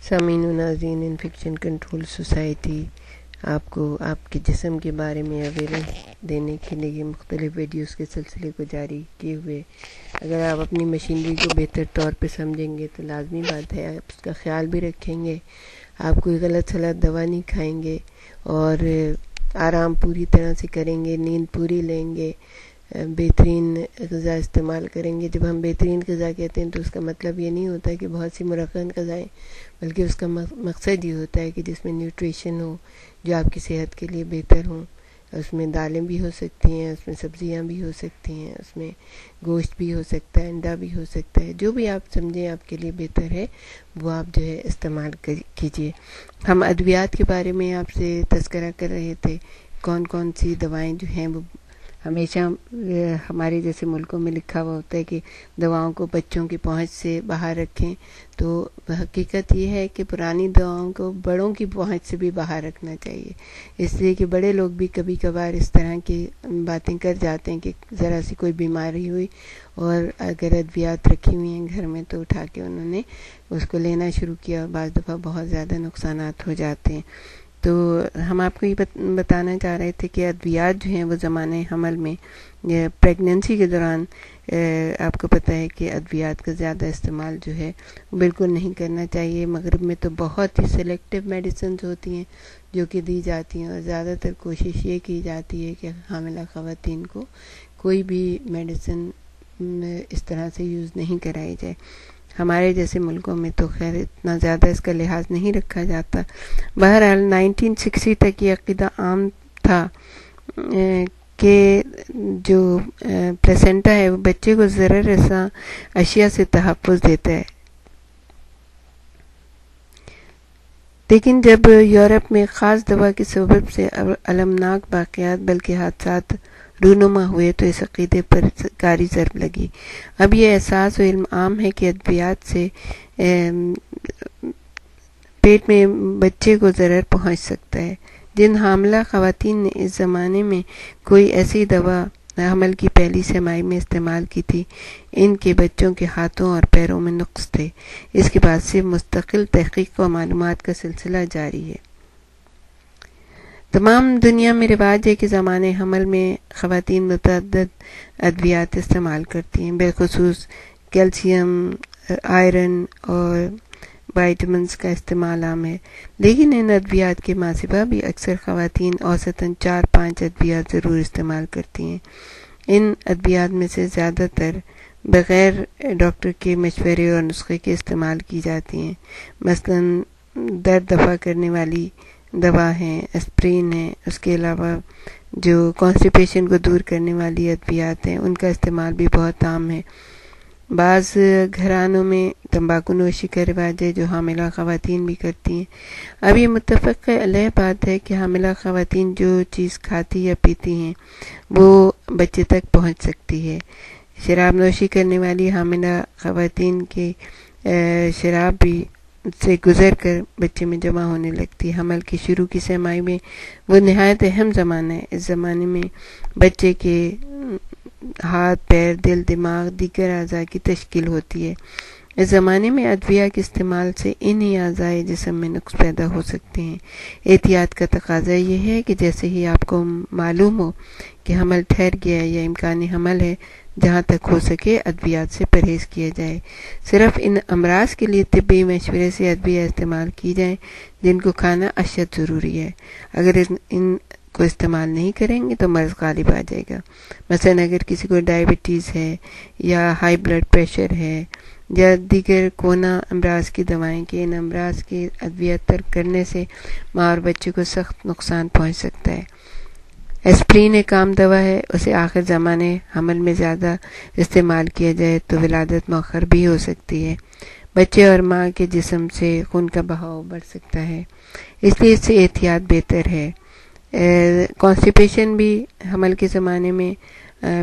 سامعین و ناظرین، انفیکشن کنٹرول سوسائٹی آپ کو آپ کے جسم کے بارے میں اویئرنیس دینے کے لیے مختلف ویڈیوز کے سلسلے کو جاری کیے ہوئے، اگر آپ اپنی مشینری کو بہتر طور پہ سمجھیں گے تو لازمی بات ہے آپ اس کا خیال بھی رکھیں گے، آپ کوئی غلط سلط دوا نہیں کھائیں گے اور آرام پوری طرح سے کریں گے، نیند پوری لیں گے، بہترین غذا استعمال کریں گے۔ جب ہم بہترین غذا کہتے ہیں تو اس کا مطلب یہ نہیں ہوتا کہ بہت سی مرخن غذائیں، بلکہ اس کا مقصد یہ ہوتا ہے کہ جس میں نیوٹریشن ہو، جو آپ کی صحت کے لیے بہتر ہوں۔ اس میں دالیں بھی ہو سکتی ہیں، اس میں سبزیاں بھی ہو سکتی ہیں، اس میں گوشت بھی ہو سکتا ہے، انڈا بھی ہو سکتا ہے، جو بھی آپ سمجھیں آپ کے لیے بہتر ہے وہ آپ جو ہے استعمال کیجیے۔ ہم ادویات کے بارے میں آپ سے تذکرہ کر رہے تھے، کون کون سی دوائیں جو ہیں وہ ہمیشہ ہمارے جیسے ملکوں میں لکھا ہوا ہوتا ہے کہ دواؤں کو بچوں کی پہنچ سے باہر رکھیں، تو حقیقت یہ ہے کہ پرانی دواؤں کو بڑوں کی پہنچ سے بھی باہر رکھنا چاہیے، اس لیے کہ بڑے لوگ بھی کبھی کبھار اس طرح کی باتیں کر جاتے ہیں کہ ذرا سی کوئی بیماری ہوئی اور اگر ادویات رکھی ہوئی ہیں گھر میں تو اٹھا کے انہوں نے اس کو لینا شروع کیا، اور بعض دفعہ بہت زیادہ نقصانات ہو جاتے ہیں۔ تو ہم آپ کو یہ بتانا چاہ رہے تھے کہ ادویات جو ہیں وہ زمانے حمل میں پریگننسی کے دوران آپ کو پتہ ہے کہ ادویات کا زیادہ استعمال جو ہے بالکل نہیں کرنا چاہیے۔ مغرب میں تو بہت ہی سلیکٹیو میڈیسنز ہوتی ہیں جو کہ دی جاتی ہیں، اور زیادہ تر کوشش یہ کی جاتی ہے کہ حاملہ خواتین کو کوئی بھی میڈیسن اس طرح سے یوز نہیں کرائی جائے۔ ہمارے جیسے ملکوں میں تو خیر اتنا زیادہ اس کا لحاظ نہیں رکھا جاتا۔ بہرحال 1960 تک یہ عقیدہ عام تھا کہ جو پلیسنٹا ہے وہ بچے کو ضرر رساں اشیاء سے تحفظ دیتا ہے، لیکن جب یورپ میں خاص دوا کے سبب سے المناک واقعات بلکہ حادثات رونما ہوئے تو اس عقیدے پر کاری ضرب لگی۔ اب یہ احساس و علم عام ہے کہ ادویات سے پیٹ میں بچے کو ضرر پہنچ سکتا ہے۔ جن حاملہ خواتین نے اس زمانے میں کوئی ایسی دوا حمل کی پہلی سہ میں استعمال کی تھی، ان کے بچوں کے ہاتھوں اور پیروں میں نقص تھے۔ اس کے بعد سے مستقل تحقیق و معلومات کا سلسلہ جاری ہے۔ تمام دنیا میں رواج ہے کہ زمانے حمل میں خواتین متعدد ادویات استعمال کرتی ہیں، بالخصوص کیلشیم، آئرن اور وائٹامنز کا استعمال عام ہے، لیکن ان ادویات کے ماں سوا بھی اکثر خواتین اوسطاً 4-5 ادویات ضرور استعمال کرتی ہیں۔ ان ادویات میں سے زیادہ تر بغیر ڈاکٹر کے مشورے اور نسخے کے استعمال کی جاتی ہیں، مثلاً درد دفع کرنے والی دوا ہے، اسپرین ہے، اس کے علاوہ جو کانسٹیپیشن کو دور کرنے والی ادویات ہیں ان کا استعمال بھی بہت عام ہے۔ بعض گھرانوں میں تمباکو نوشی کا رواج ہے جو حاملہ خواتین بھی کرتی ہیں۔ اب یہ متفق علیہ بات ہے کہ حاملہ خواتین جو چیز کھاتی یا پیتی ہیں وہ بچے تک پہنچ سکتی ہے۔ شراب نوشی کرنے والی حاملہ خواتین کی شراب بھی سے گزر کر بچے میں جمع ہونے لگتی ہے۔ حمل کی شروع کی سہ ماہی میں وہ نہایت اہم زمانہ ہے۔ اس زمانے میں بچے کے ہاتھ، پیر، دل، دماغ، دیگر اعضاء کی تشکیل ہوتی ہے۔ اس زمانے میں ادویہ کے استعمال سے انہی اعضاء جسم میں نقص پیدا ہو سکتے ہیں۔ احتیاط کا تقاضا یہ ہے کہ جیسے ہی آپ کو معلوم ہو کہ حمل ٹھہر گیا ہے یا امکان حمل ہے، جہاں تک ہو سکے ادویات سے پرہیز کیا جائے۔ صرف ان امراض کے لیے طبی مشورے سے ادویہ استعمال کی جائیں جن کو کھانا اشد ضروری ہے۔ اگر ان کو استعمال نہیں کریں گے تو مرض غالب آ جائے گا۔ مثلا اگر کسی کو ڈائبٹیز ہے یا ہائی بلڈ پریشر ہے یا دیگر کونا امراض کی دوائیں کہ ان امراض کی ادویہ ترک کرنے سے ماں اور بچے کو سخت نقصان پہنچ سکتا ہے۔ اسپرین ایک عام دوا ہے، اسے آخر زمانے حمل میں زیادہ استعمال کیا جائے تو ولادت مؤخر بھی ہو سکتی ہے۔ بچے اور ماں کے جسم سے خون کا بہاؤ بڑھ سکتا ہے، اس لیے اس سے احتیاط بہتر ہے۔ کانسٹیپیشن بھی حمل کے زمانے میں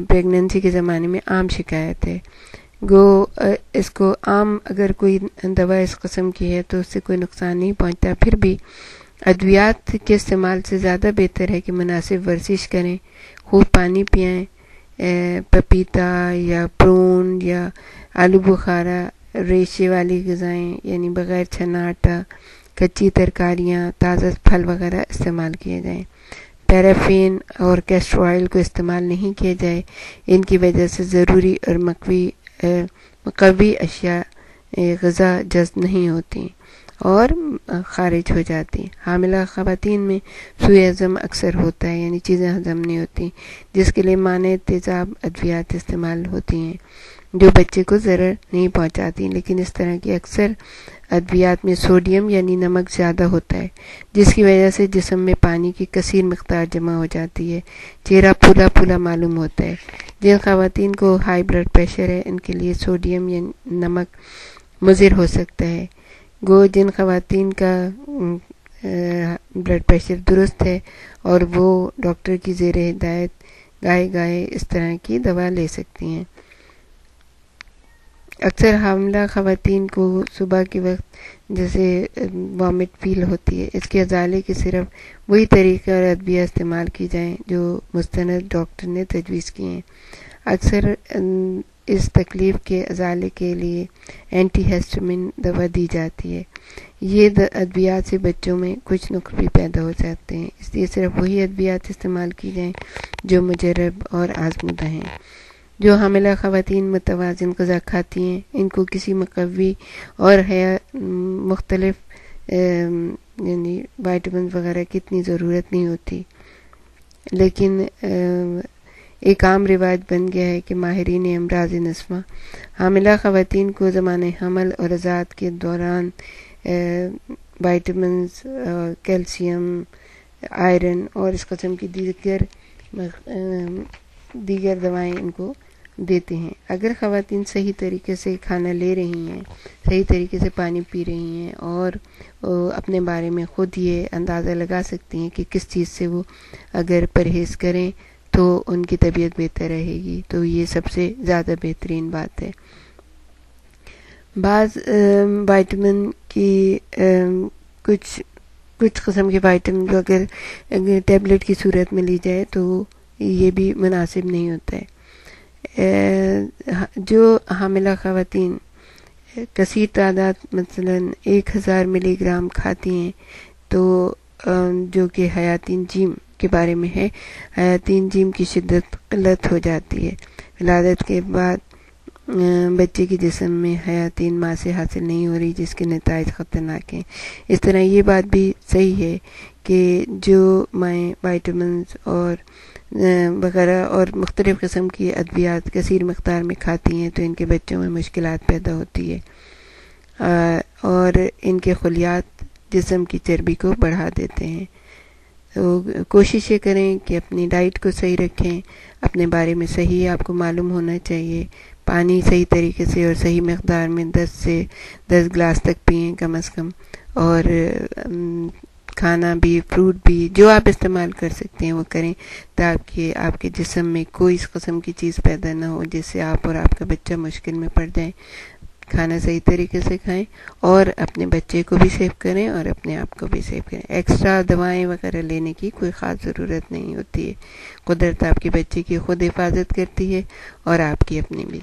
پریگننسی کے زمانے میں عام شکایت ہے۔ اس کو عام اگر کوئی دوا اس قسم کی ہے تو اس سے کوئی نقصان نہیں پہنچتا، پھر بھی ادویات کے استعمال سے زیادہ بہتر ہے کہ مناسب ورزش کریں، خوب پانی پئیں، پپیتا یا پرون یا آلو بخارا ریشے والی غذائیں یعنی بغیر چھنا آٹا، کچی ترکاریاں، تازہ پھل وغیرہ استعمال کیے جائیں۔ پیرافین اور کیسٹر آئل کو استعمال نہیں کیا جائے، ان کی وجہ سے ضروری اور مقوی اشیاء غذا جذب نہیں ہوتی اور خارج ہو جاتی۔ حاملہ خواتین میں سوء ہضم اکثر ہوتا ہے، یعنی چیزیں ہضم نہیں ہوتی، جس کے لیے مانع تیزاب ادویات استعمال ہوتی ہیں جو بچے کو ضرر نہیں پہنچاتی، لیکن اس طرح کی اکثر ادویات میں سوڈیم یعنی نمک زیادہ ہوتا ہے، جس کی وجہ سے جسم میں پانی کی کثیر مقدار جمع ہو جاتی ہے، چہرہ پھولا پھولا معلوم ہوتا ہے۔ جن خواتین کو ہائی بلڈ پریشر ہے، ان کے لیے سوڈیم یا نمک مضر ہو سکتا ہے۔ گو جن خواتین کا بلڈ پریشر درست ہے اور وہ ڈاکٹر کی زیر ہدایت گاہے گاہے اس طرح کی دوا لے سکتی ہیں۔ اکثر حاملہ خواتین کو صبح کے وقت جیسے وامٹ فیل ہوتی ہے، اس کے ازالے کے صرف وہی طریقے اور ادویہ استعمال کی جائیں جو مستند ڈاکٹر نے تجویز کیے ہیں۔ اکثر اس تکلیف کے ازالے کے لیے اینٹی ہسٹامین دوا دی جاتی ہے۔ یہ ادویات سے بچوں میں کچھ نقص بھی پیدا ہو جاتے ہیں، اس لیے صرف وہی ادویات استعمال کی جائیں جو مجرب اور آزمودہ ہیں۔ جو حاملہ خواتین متوازن غذا کھاتی ہیں، ان کو کسی مقوی اور مختلف یعنی وائٹامن وغیرہ کی اتنی ضرورت نہیں ہوتی، لیکن ایک عام رواج بن گیا ہے کہ ماہرین امراض نسواں حاملہ خواتین کو زمانہ حمل اور رضاعت کے دوران وائٹامنز، کیلشیم، آئرن اور اس قسم کی دیگر دوائیں ان کو دیتے ہیں۔ اگر خواتین صحیح طریقے سے کھانا لے رہی ہیں، صحیح طریقے سے پانی پی رہی ہیں اور اپنے بارے میں خود یہ اندازہ لگا سکتی ہیں کہ کس چیز سے وہ اگر پرہیز کریں تو ان کی طبیعت بہتر رہے گی، تو یہ سب سے زیادہ بہترین بات ہے۔ بعض وائٹامن کی کچھ قسم کے وائٹامن جو اگر ٹیبلٹ کی صورت میں لی جائے تو یہ بھی مناسب نہیں ہوتا ہے۔ جو حاملہ خواتین کثیر تعداد مثلا 1000 ملی گرام کھاتی ہیں تو جو کہ حیاتین جیم کے بارے میں ہے، حیاتین جیم کی شدت قلت ہو جاتی ہے۔ ولادت کے بعد بچے کے جسم میں حیاتین ماں سے حاصل نہیں ہو رہی، جس کے نتائج خطرناک ہیں۔ اس طرح یہ بات بھی صحیح ہے کہ جو مائیں وائٹامنز اور وغیرہ اور مختلف قسم کی ادویات کثیر مقدار میں کھاتی ہیں تو ان کے بچوں میں مشکلات پیدا ہوتی ہے اور ان کے خلیات جسم کی چربی کو بڑھا دیتے ہیں۔ تو کوشش یہ کریں کہ اپنی ڈائٹ کو صحیح رکھیں، اپنے بارے میں صحیح آپ کو معلوم ہونا چاہیے، پانی صحیح طریقے سے اور صحیح مقدار میں 10 گلاس تک پئیں کم از کم، اور کھانا بھی، فروٹ بھی، جو آپ استعمال کر سکتے ہیں وہ کریں تاکہ آپ کے جسم میں کوئی اس قسم کی چیز پیدا نہ ہو جس سے آپ اور آپ کا بچہ مشکل میں پڑ جائیں۔ کھانا صحیح طریقے سے کھائیں اور اپنے بچے کو بھی سیو کریں اور اپنے آپ کو بھی سیو کریں۔ ایکسٹرا دوائیں وغیرہ لینے کی کوئی خاص ضرورت نہیں ہوتی ہے۔ قدرت آپ کے بچے کی خود حفاظت کرتی ہے اور آپ کی اپنی بھی۔